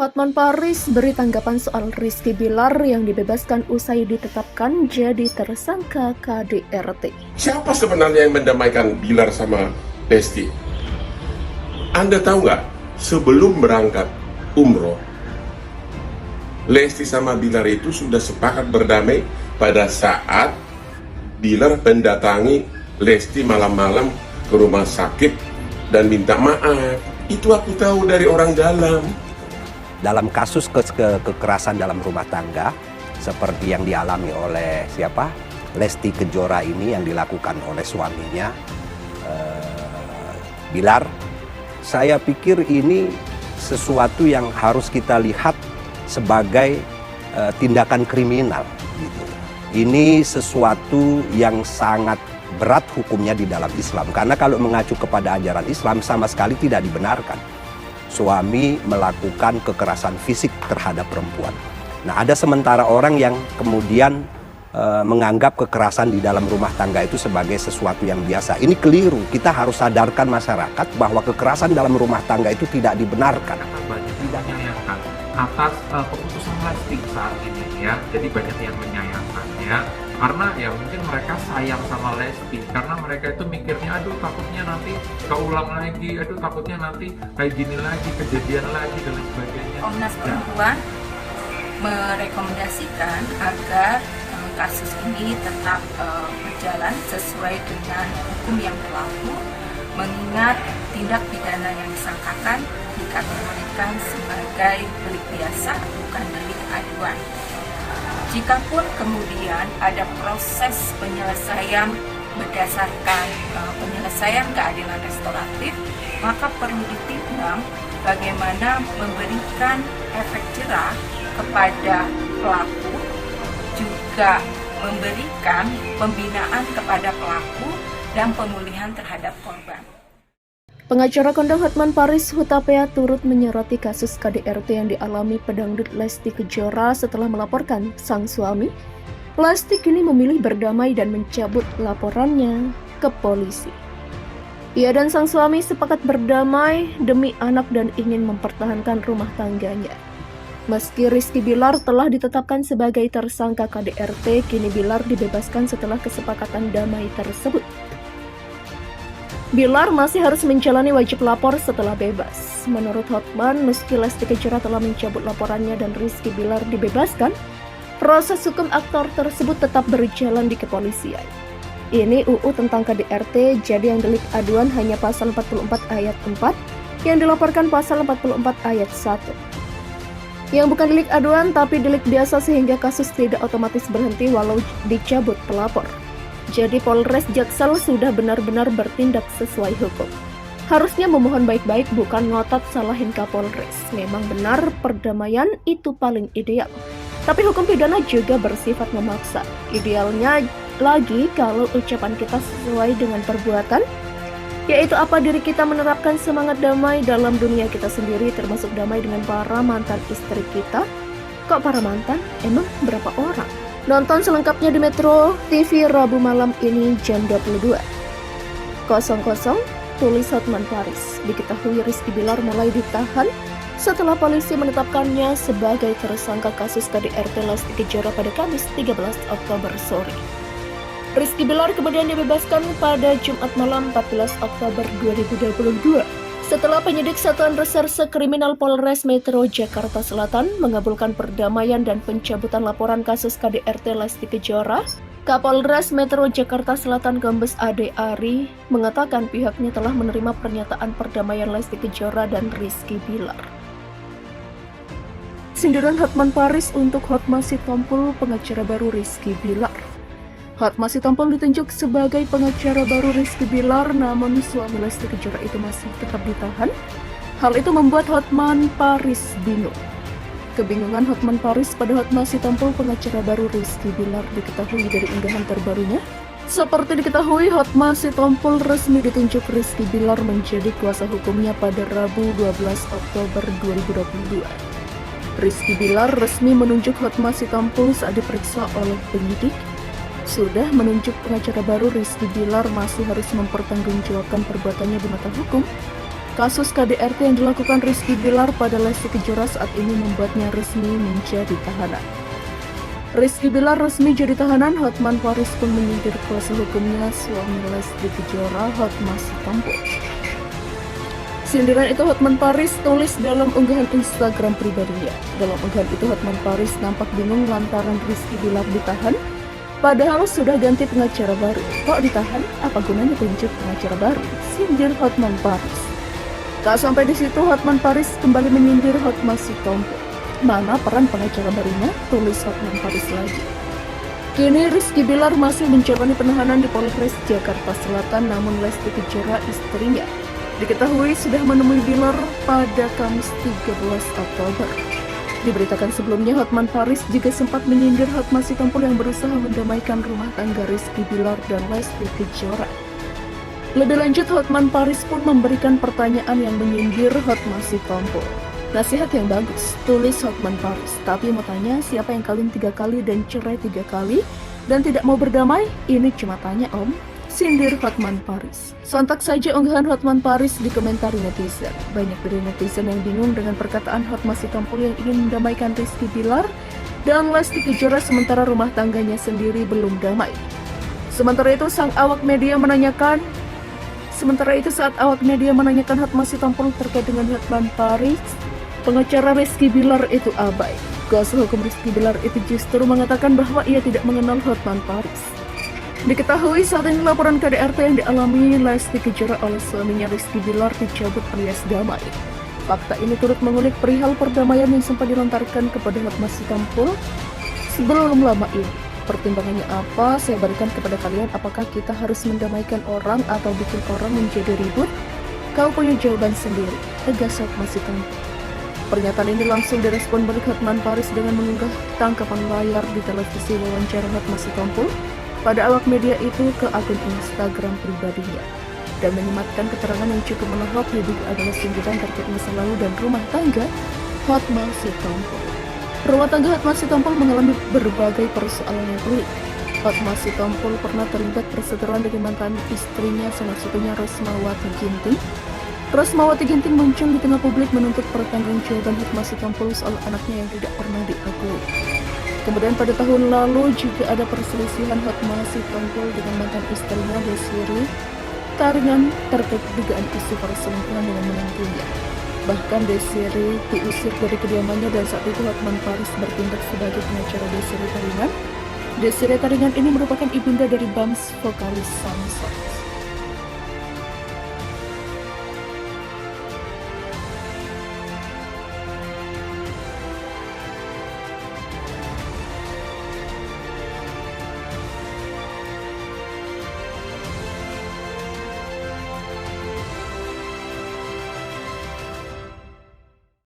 Hotman Paris beri tanggapan soal Rizky Bilar yang dibebaskan usai ditetapkan jadi tersangka KDRT. Siapa sebenarnya yang mendamaikan Bilar sama Lesti? Anda tahu nggak? Sebelum berangkat umroh, Lesti sama Bilar itu sudah sepakat berdamai pada saat Bilar mendatangi Lesti malam-malam ke rumah sakit dan minta maaf. Itu aku tahu dari orang dalam. Dalam kasus kekerasan dalam rumah tangga seperti yang dialami oleh Lesti Kejora ini yang dilakukan oleh suaminya Bilar, saya pikir ini sesuatu yang harus kita lihat sebagai tindakan kriminal gitu. Ini sesuatu yang sangat berat hukumnya di dalam Islam, karena kalau mengacu kepada ajaran Islam sama sekali tidak dibenarkan suami melakukan kekerasan fisik terhadap perempuan. Nah, ada sementara orang yang kemudian menganggap kekerasan di dalam rumah tangga itu sebagai sesuatu yang biasa. Ini keliru. Kita harus sadarkan masyarakat bahwa kekerasan dalam rumah tangga itu tidak dibenarkan. Banyak tidak menyayangkan atas keputusan Lesti saat ini ya. Jadi banyak yang menyayangkannya karena ya mungkin mereka sayang sama Lesti, karena mereka itu mikirnya aduh takutnya nanti keulang lagi, aduh takutnya nanti kayak gini lagi, kejadian lagi dan lain sebagainya. Komnas Perempuan merekomendasikan agar kasus ini tetap berjalan sesuai dengan hukum yang berlaku, mengingat tindak pidana yang disangkakan dikategorikan sebagai delik biasa, bukan delik aduan. Jikapun kemudian ada proses penyelesaian berdasarkan penyelesaian keadilan restoratif, maka perlu ditimbang bagaimana memberikan efek jerah kepada pelaku, juga memberikan pembinaan kepada pelaku dan pemulihan terhadap korban. Pengacara kondang Hotman Paris Hutapea turut menyoroti kasus KDRT yang dialami pedangdut Lesti Kejora setelah melaporkan sang suami. Lesti kini memilih berdamai dan mencabut laporannya ke polisi. Ia dan sang suami sepakat berdamai demi anak dan ingin mempertahankan rumah tangganya. Meski Rizky Bilar telah ditetapkan sebagai tersangka KDRT, kini Bilar dibebaskan setelah kesepakatan damai tersebut. Bilar masih harus menjalani wajib lapor setelah bebas. Menurut Hotman, meski Lesti Kejora telah mencabut laporannya dan Rizky Bilar dibebaskan, proses hukum aktor tersebut tetap berjalan di kepolisian. Ini UU tentang KDRT, jadi yang delik aduan hanya pasal 44 ayat 4, yang dilaporkan pasal 44 ayat 1. Yang bukan delik aduan tapi delik biasa sehingga kasus tidak otomatis berhenti walau dicabut pelapor. Jadi Polres Jaksel sudah benar-benar bertindak sesuai hukum. Harusnya memohon baik-baik, bukan ngotot salahin Kapolres. Memang benar perdamaian itu paling ideal. Tapi hukum pidana juga bersifat memaksa. Idealnya lagi kalau ucapan kita sesuai dengan perbuatan, yaitu apa diri kita menerapkan semangat damai dalam dunia kita sendiri, termasuk damai dengan para mantan istri kita. Kok para mantan? Emang berapa orang? Nonton selengkapnya di Metro TV Rabu malam ini jam 22.00. Tulis Hotman Paris. Diketahui Rizky Bilar mulai ditahan setelah polisi menetapkannya sebagai tersangka kasus KDRT Lesti Kejora pada Kamis 13 Oktober sore. Rizky Bilar kemudian dibebaskan pada Jumat malam 14 Oktober 2022. Setelah penyidik Satuan Reserse Kriminal Polres Metro Jakarta Selatan mengabulkan perdamaian dan pencabutan laporan kasus KDRT Lesti Kejora, Kapolres Metro Jakarta Selatan Kombes Ade Ari mengatakan pihaknya telah menerima pernyataan perdamaian Lesti Kejora dan Rizky Bilar. Sindiran Hotman Paris untuk Hotma Sitompul, pengacara baru Rizky Bilar. Hotma Sitompul ditunjuk sebagai pengacara baru Rizky Bilar, namun suami Lesti Kejora itu masih tetap ditahan. Hal itu membuat Hotman Paris bingung. Kebingungan Hotman Paris pada Hotma Sitompul, pengacara baru Rizky Bilar, diketahui dari unggahan terbarunya. Seperti diketahui, Hotma Sitompul resmi ditunjuk Rizky Bilar menjadi kuasa hukumnya pada Rabu 12 Oktober 2022. Rizky Bilar resmi menunjuk Hotma Sitompul saat diperiksa oleh penyidik. Sudah menunjuk pengacara baru, Rizky Bilar masih harus mempertanggungjawabkan perbuatannya di mata hukum. Kasus KDRT yang dilakukan Rizky Bilar pada Lesti Kejora saat ini membuatnya resmi menjadi tahanan. Rizky Bilar resmi jadi tahanan. Hotman Paris pun menyindir kuasa hukumnya suami Lesti Kejora, Hotma Sitompul. Sindiran itu Hotman Paris tulis dalam unggahan Instagram pribadinya. Dalam unggahan itu Hotman Paris nampak bingung lantaran Rizky Bilar ditahan, padahal sudah ganti pengacara baru. Kok ditahan? Apa gunanya tunjuk pengacara baru? Sindir Hotman Paris. Tak sampai di situ, Hotman Paris kembali menyindir Hotma Sitompul. Mana peran pengacara barunya? Tulis Hotman Paris lagi. Kini Rizky Bilar masih menjalani penahanan di Polres Jakarta Selatan, namun Lesti Kejora istrinya diketahui sudah menemui Bilar pada Kamis 13 Oktober. Diberitakan sebelumnya, Hotman Paris juga sempat menyindir Hotma Sitompul yang berusaha mendamaikan rumah tangga Rizky Bilar dan Lesti Kejora. Lebih lanjut, Hotman Paris pun memberikan pertanyaan yang menyindir Hotma Sitompul. Nasihat yang bagus, tulis Hotman Paris. Tapi mau tanya, siapa yang kawin 3 kali dan cerai 3 kali dan tidak mau berdamai? Ini cuma tanya om, sindir Hotman Paris. Sontak saja unggahan Hotman Paris dikomentari netizen. Banyak dari netizen yang bingung dengan perkataan Hotma Sitompul yang ingin mendamaikan Rizky Bilar dan Lesti Kejora sementara rumah tangganya sendiri belum damai. Sementara itu saat awak media menanyakan Hotma Sitompul terkait dengan Hotman Paris, pengacara Rizky Bilar itu abai. Kuasa hukum Rizky Bilar itu justru mengatakan bahwa ia tidak mengenal Hotman Paris. Diketahui saat ini laporan KDRT yang dialami Lesti Kejora oleh suaminya Rizky Bilar dicabut alias damai. Fakta ini turut mengulik perihal perdamaian yang sempat dilontarkan kepada Hotma Sitompul sebelum lama ini. Pertimbangannya apa? Saya berikan kepada kalian. Apakah kita harus mendamaikan orang atau bikin orang menjadi ribut? Kau punya jawaban sendiri, tegas Hotma Sitompul. Pernyataan ini langsung direspon balik Hotman Paris dengan mengunggah tangkapan layar di televisi wawancara Hotma Sitompul pada awak media itu ke akun Instagram pribadinya dan menyematkan keterangan yang cukup menohok diduga adalah sindiran terkait masa lalu dan rumah tangga Hotma Sitompul. Rumah tangga Hotma Sitompul mengalami berbagai persoalan yang pelik. Hotma Sitompul pernah terlibat perseteruan dengan mantan istrinya, salah satunya Rosmawati Ginting. Rosmawati Ginting muncul di tengah publik menuntut pertanggungjawaban Hotma Sitompul soal anaknya yang tidak pernah diakui. Kemudian pada tahun lalu juga ada perselisihan Hotma Sitompul dengan mantan istrinya Desiree Taringan terkait dugaan isu perselingkuhan dengan menantunya. Bahkan Desiree diusir dari kediamannya dan saat itu Hotman Paris bertindak sebagai pengacara Desiree Taringan. Desiree Taringan ini merupakan ibunda dari Bams vokalis Samsung.